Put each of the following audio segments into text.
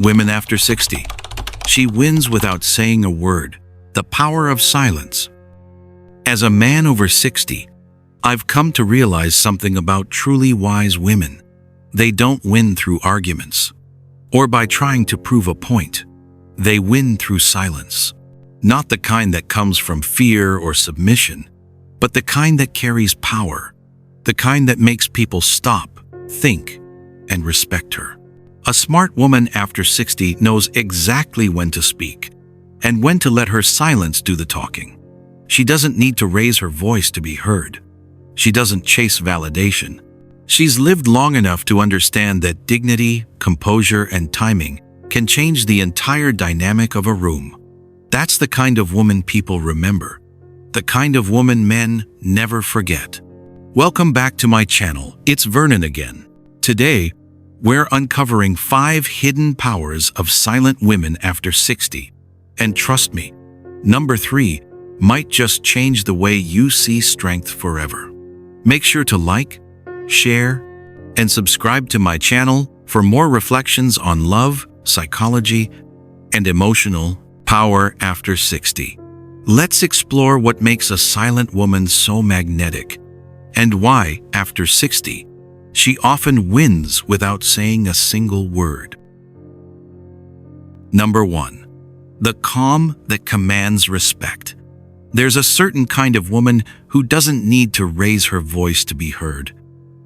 Women after 60. She wins without saying a word. The power of silence. As a man over 60, I've come to realize something about truly wise women. They don't win through arguments or by trying to prove a point. They win through silence. Not the kind that comes from fear or submission, but the kind that carries power. The kind that makes people stop, think, and respect her. A smart woman after 60 knows exactly when to speak and when to let her silence do the talking. She doesn't need to raise her voice to be heard. She doesn't chase validation. She's lived long enough to understand that dignity, composure, and timing can change the entire dynamic of a room. That's the kind of woman people remember. The kind of woman men never forget. Welcome back to my channel. It's Vernon again. Today, we're uncovering 5 hidden powers of silent women after 60. And trust me, number 3 might just change the way you see strength forever. Make sure to like, share, and subscribe to my channel for more reflections on love, psychology, and emotional power after 60. Let's explore what makes a silent woman so magnetic and why, after 60, she often wins without saying a single word. Number 1. The calm that commands respect. There's a certain kind of woman who doesn't need to raise her voice to be heard.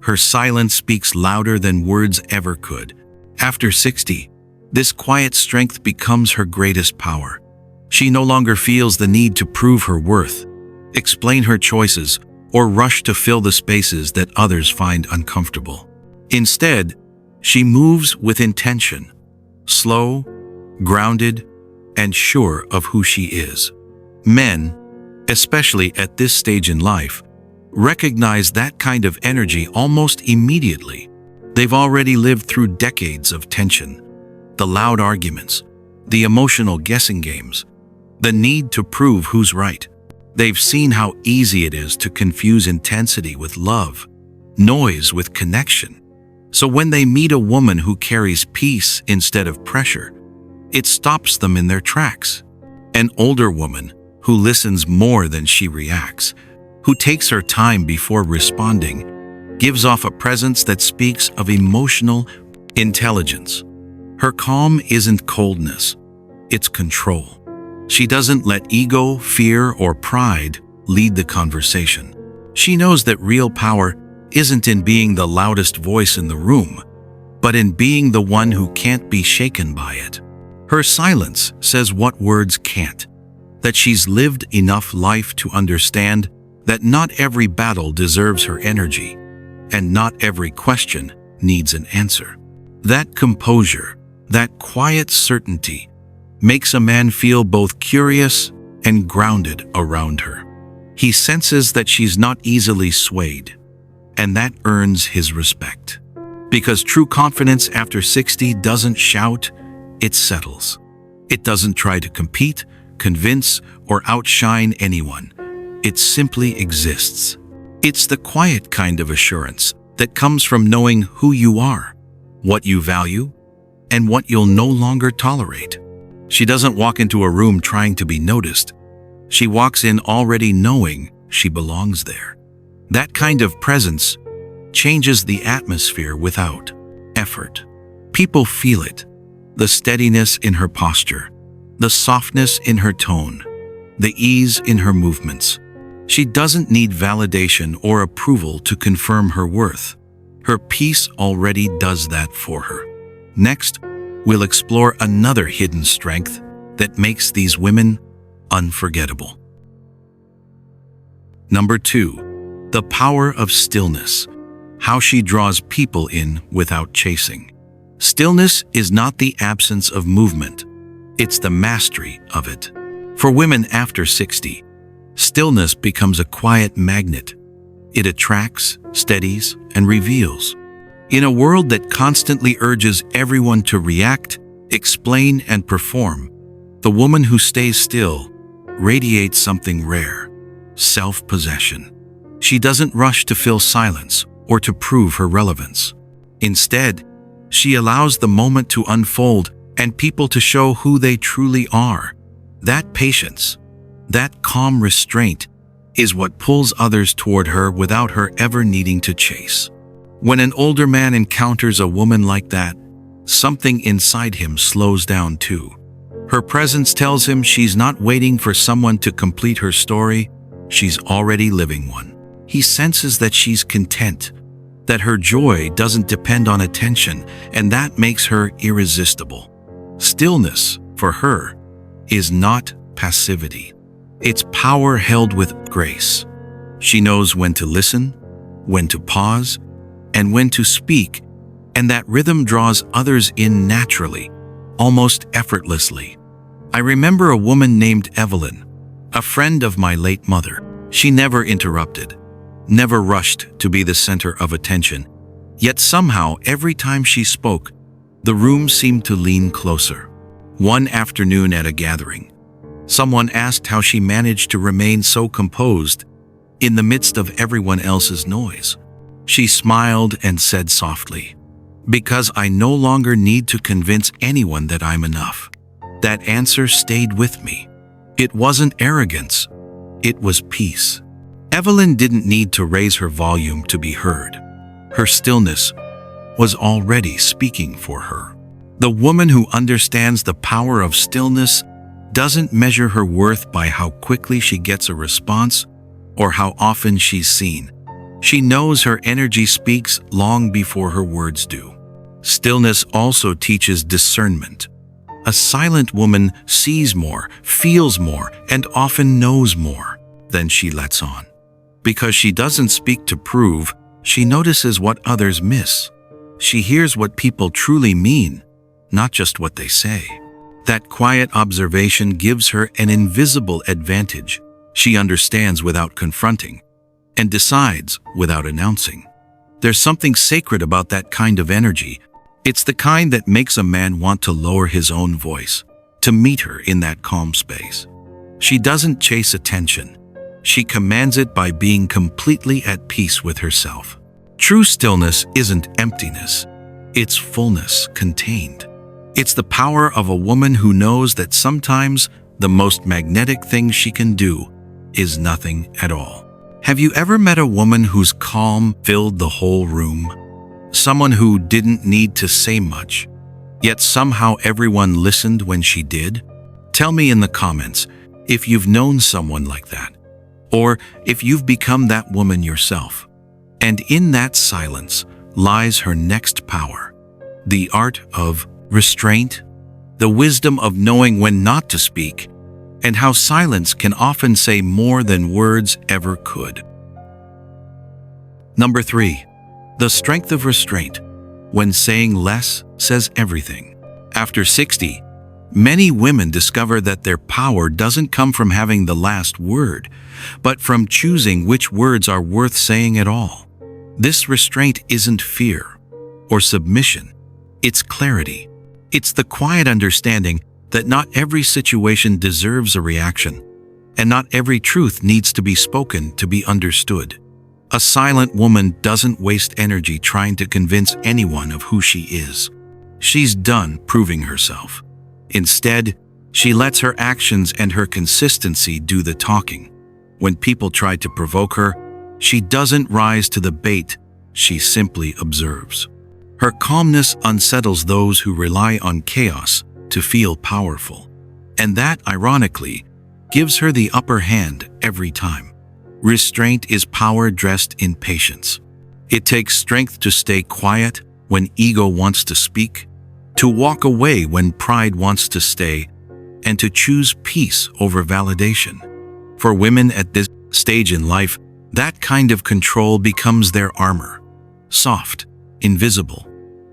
Her silence speaks louder than words ever could. After 60, this quiet strength becomes her greatest power. She no longer feels the need to prove her worth, explain her choices, or rush to fill the spaces that others find uncomfortable. Instead, she moves with intention, slow, grounded, and sure of who she is. Men, especially at this stage in life, recognize that kind of energy almost immediately. They've already lived through decades of tension, the loud arguments, the emotional guessing games, the need to prove who's right. They've seen how easy it is to confuse intensity with love, noise with connection. So when they meet a woman who carries peace instead of pressure, it stops them in their tracks. An older woman who listens more than she reacts, who takes her time before responding, gives off a presence that speaks of emotional intelligence. Her calm isn't coldness, it's control. She doesn't let ego, fear, or pride lead the conversation. She knows that real power isn't in being the loudest voice in the room, but in being the one who can't be shaken by it. Her silence says what words can't, that she's lived enough life to understand that not every battle deserves her energy, and not every question needs an answer. That composure, that quiet certainty, makes a man feel both curious and grounded around her. He senses that she's not easily swayed, and that earns his respect. Because true confidence after 60 doesn't shout, it settles. It doesn't try to compete, convince, or outshine anyone. It simply exists. It's the quiet kind of assurance that comes from knowing who you are, what you value, and what you'll no longer tolerate. She doesn't walk into a room trying to be noticed. She walks in already knowing she belongs there. That kind of presence changes the atmosphere without effort. People feel it. The steadiness in her posture, the softness in her tone, the ease in her movements. She doesn't need validation or approval to confirm her worth. Her peace already does that for her. Next, we'll explore another hidden strength that makes these women unforgettable. Number 2, the power of stillness. How she draws people in without chasing. Stillness is not the absence of movement, it's the mastery of it. For women after 60, stillness becomes a quiet magnet. It attracts, steadies, and reveals. In a world that constantly urges everyone to react, explain, and perform, the woman who stays still radiates something rare: self-possession. She doesn't rush to fill silence or to prove her relevance. Instead, she allows the moment to unfold and people to show who they truly are. That patience, that calm restraint, is what pulls others toward her without her ever needing to chase. When an older man encounters a woman like that, something inside him slows down too. Her presence tells him she's not waiting for someone to complete her story, she's already living one. He senses that she's content, that her joy doesn't depend on attention, and that makes her irresistible. Stillness, for her, is not passivity. It's power held with grace. She knows when to listen, when to pause, and when to speak, and that rhythm draws others in naturally, almost effortlessly. I remember a woman named Evelyn, a friend of my late mother. She never interrupted, never rushed to be the center of attention. Yet somehow, every time she spoke, the room seemed to lean closer. One afternoon at a gathering, someone asked how she managed to remain so composed in the midst of everyone else's noise. She smiled and said softly, "Because I no longer need to convince anyone that I'm enough." That answer stayed with me. It wasn't arrogance, it was peace. Evelyn didn't need to raise her volume to be heard. Her stillness was already speaking for her. The woman who understands the power of stillness doesn't measure her worth by how quickly she gets a response or how often she's seen. She knows her energy speaks long before her words do. Stillness also teaches discernment. A silent woman sees more, feels more, and often knows more than she lets on. Because she doesn't speak to prove, she notices what others miss. She hears what people truly mean, not just what they say. That quiet observation gives her an invisible advantage. She understands without confronting, and decides without announcing. There's something sacred about that kind of energy. It's the kind that makes a man want to lower his own voice, to meet her in that calm space. She doesn't chase attention. She commands it by being completely at peace with herself. True stillness isn't emptiness. It's fullness contained. It's the power of a woman who knows that sometimes the most magnetic thing she can do is nothing at all. Have you ever met a woman whose calm filled the whole room? Someone who didn't need to say much, yet somehow everyone listened when she did? Tell me in the comments if you've known someone like that, or if you've become that woman yourself. And in that silence lies her next power, the art of restraint, the wisdom of knowing when not to speak, and how silence can often say more than words ever could. Number 3. The strength of restraint, when saying less says everything. After 60, many women discover that their power doesn't come from having the last word, but from choosing which words are worth saying at all. This restraint isn't fear or submission, it's clarity. It's the quiet understanding that not every situation deserves a reaction, and not every truth needs to be spoken to be understood. A silent woman doesn't waste energy trying to convince anyone of who she is. She's done proving herself. Instead, she lets her actions and her consistency do the talking. When people try to provoke her, she doesn't rise to the bait, she simply observes. Her calmness unsettles those who rely on chaos to feel powerful. And that, ironically, gives her the upper hand every time. Restraint is power dressed in patience. It takes strength to stay quiet when ego wants to speak, to walk away when pride wants to stay, and to choose peace over validation. For women at this stage in life, that kind of control becomes their armor. Soft, invisible,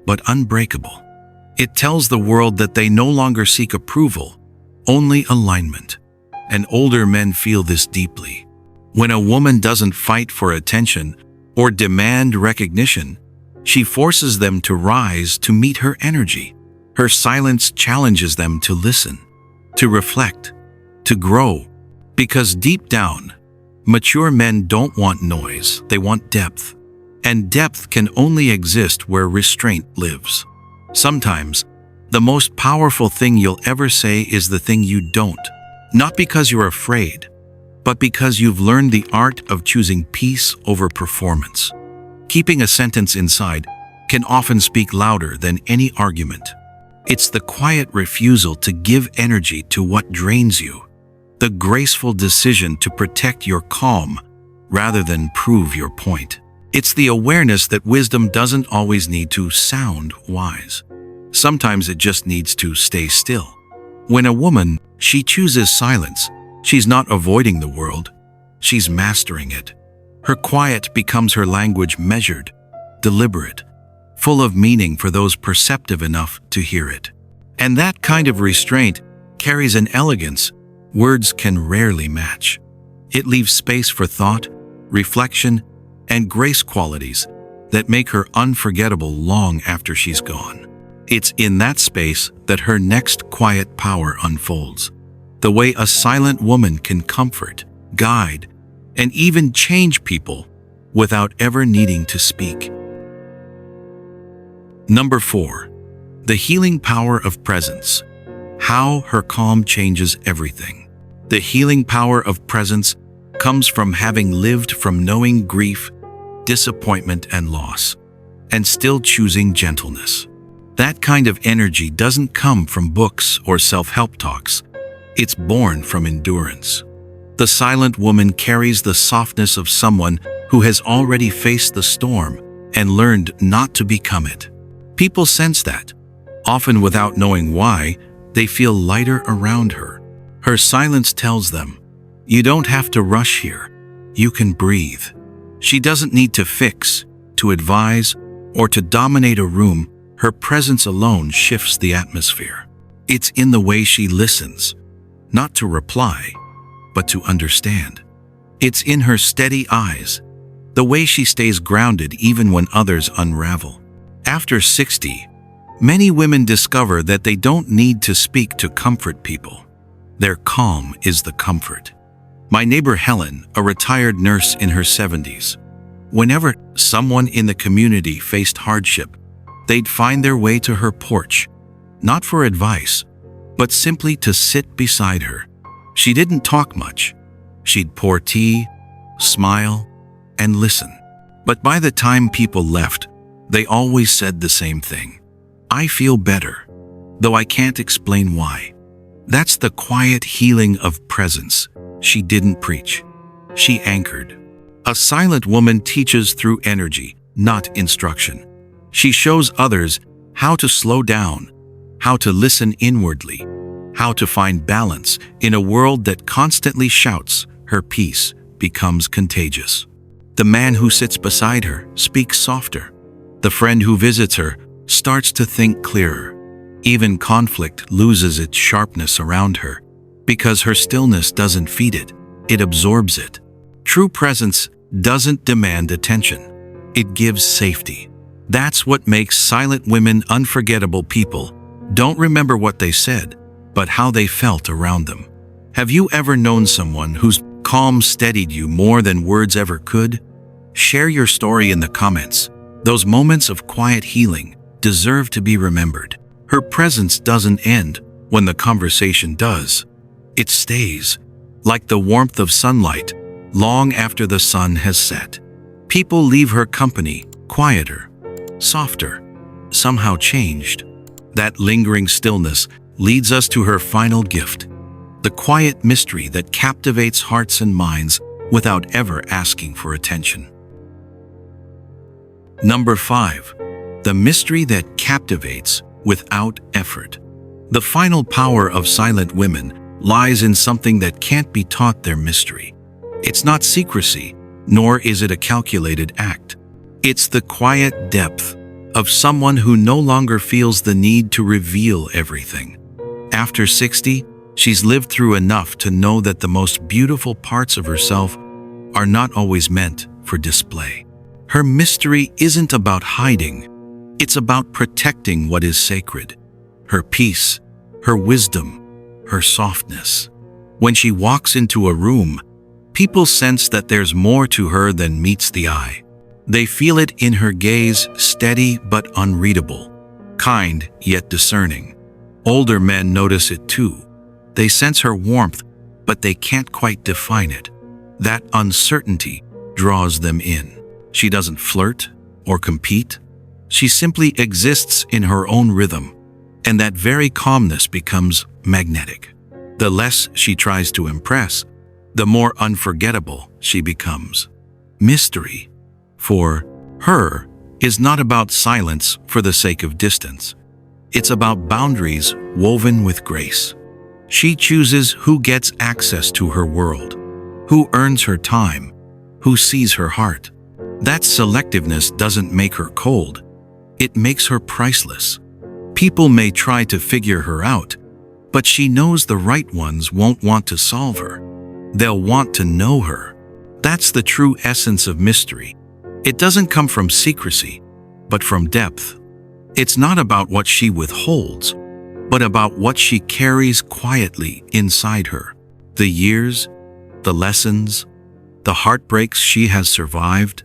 but unbreakable. It tells the world that they no longer seek approval, only alignment. And older men feel this deeply. When a woman doesn't fight for attention or demand recognition, she forces them to rise to meet her energy. Her silence challenges them to listen, to reflect, to grow. Because deep down, mature men don't want noise, they want depth. And depth can only exist where restraint lives. Sometimes, The most powerful thing you'll ever say is the thing you don't. Not because you're afraid, but because you've learned the art of choosing peace over performance. Keeping a sentence inside can often speak louder than any argument. It's the quiet refusal to give energy to what drains you, the graceful decision to protect your calm rather than prove your point. It's the awareness that wisdom doesn't always need to sound wise. Sometimes it just needs to stay still. When a woman, she chooses silence, she's not avoiding the world, she's mastering it. Her quiet becomes her language, measured, deliberate, full of meaning for those perceptive enough to hear it. And that kind of restraint carries an elegance words can rarely match. It leaves space for thought, reflection, and grace, qualities that make her unforgettable long after she's gone. It's in that space that her next quiet power unfolds. The way a silent woman can comfort, guide, and even change people without ever needing to speak. Number 4. The healing power of presence. How her calm changes everything. The healing power of presence comes from having lived from knowing grief, disappointment, and loss, and still choosing gentleness. That kind of energy doesn't come from books or self-help talks. It's born from endurance. The silent woman carries the softness of someone who has already faced the storm and learned not to become it. People sense that. Often without knowing why, they feel lighter around her. Her silence tells them, "You don't have to rush here. You can breathe." She doesn't need to fix, to advise, or to dominate a room. Her presence alone shifts the atmosphere. It's in the way she listens, not to reply, but to understand. It's in her steady eyes, the way she stays grounded even when others unravel. After 60, many women discover that they don't need to speak to comfort people. Their calm is the comfort. My neighbor Helen, a retired nurse in her 70s, whenever someone in the community faced hardship, they'd find their way to her porch, not for advice, but simply to sit beside her. She didn't talk much. She'd pour tea, smile, and listen. But by the time people left, they always said the same thing. "I feel better, though I can't explain why." That's the quiet healing of presence. She didn't preach. She anchored. A silent woman teaches through energy, not instruction. She shows others how to slow down, how to listen inwardly, how to find balance in a world that constantly shouts. Her peace becomes contagious. The man who sits beside her speaks softer. The friend who visits her starts to think clearer. Even conflict loses its sharpness around her, because her stillness doesn't feed it, it absorbs it. True presence doesn't demand attention. It gives safety. That's what makes silent women unforgettable. People don't remember what they said, but how they felt around them. Have you ever known someone whose calm steadied you more than words ever could? Share your story in the comments. Those moments of quiet healing deserve to be remembered. Her presence doesn't end when the conversation does. It stays, like the warmth of sunlight, long after the sun has set. People leave her company quieter, softer, somehow changed. That lingering stillness leads us to her final gift, the quiet mystery that captivates hearts and minds without ever asking for attention. Number 5. The mystery that captivates without effort. The final power of silent women lies in something that can't be taught: their mystery. It's not secrecy, nor is it a calculated act. It's the quiet depth of someone who no longer feels the need to reveal everything. After 60, she's lived through enough to know that the most beautiful parts of herself are not always meant for display. Her mystery isn't about hiding. It's about protecting what is sacred: her peace, her wisdom, her softness. When she walks into a room, people sense that there's more to her than meets the eye. They feel it in her gaze, steady but unreadable, kind yet discerning. Older men notice it too. They sense her warmth, but they can't quite define it. That uncertainty draws them in. She doesn't flirt or compete. She simply exists in her own rhythm, and that very calmness becomes magnetic. The less she tries to impress, the more unforgettable she becomes. Mystery, for her, is not about silence for the sake of distance. It's about boundaries woven with grace. She chooses who gets access to her world, who earns her time, who sees her heart. That selectiveness doesn't make her cold. It makes her priceless. People may try to figure her out, but she knows the right ones won't want to solve her. They'll want to know her. That's the true essence of mystery. It doesn't come from secrecy, but from depth. It's not about what she withholds, but about what she carries quietly inside her. The years, the lessons, the heartbreaks she has survived,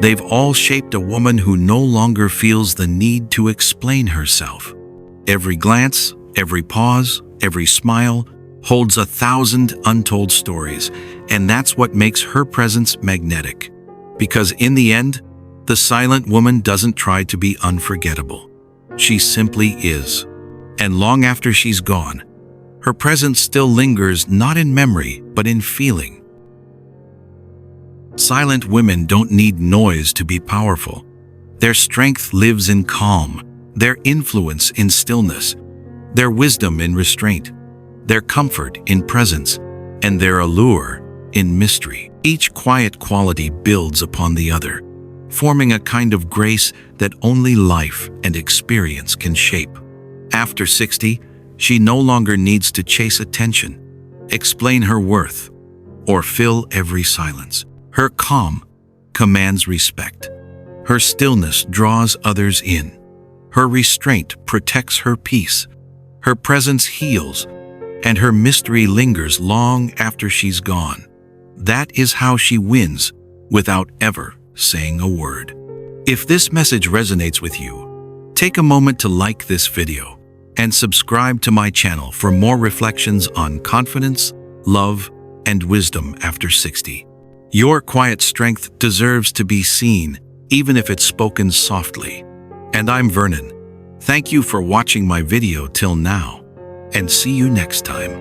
they've all shaped a woman who no longer feels the need to explain herself. Every glance, every pause, every smile holds 1,000 untold stories, and that's what makes her presence magnetic. Because in the end, the silent woman doesn't try to be unforgettable. She simply is. And long after she's gone, her presence still lingers not in memory, but in feeling. Silent women don't need noise to be powerful. Their strength lives in calm, their influence in stillness, their wisdom in restraint, their comfort in presence, and their allure in mystery. Each quiet quality builds upon the other, forming a kind of grace that only life and experience can shape. After 60, she no longer needs to chase attention, explain her worth, or fill every silence. Her calm commands respect. Her stillness draws others in. Her restraint protects her peace. Her presence heals, and her mystery lingers long after she's gone. That is how she wins without ever saying a word. If this message resonates with you, take a moment to like this video and subscribe to my channel for more reflections on confidence, love, and wisdom after 60. Your quiet strength deserves to be seen, even if it's spoken softly. And I'm Vernon. Thank you for watching my video till now, and see you next time.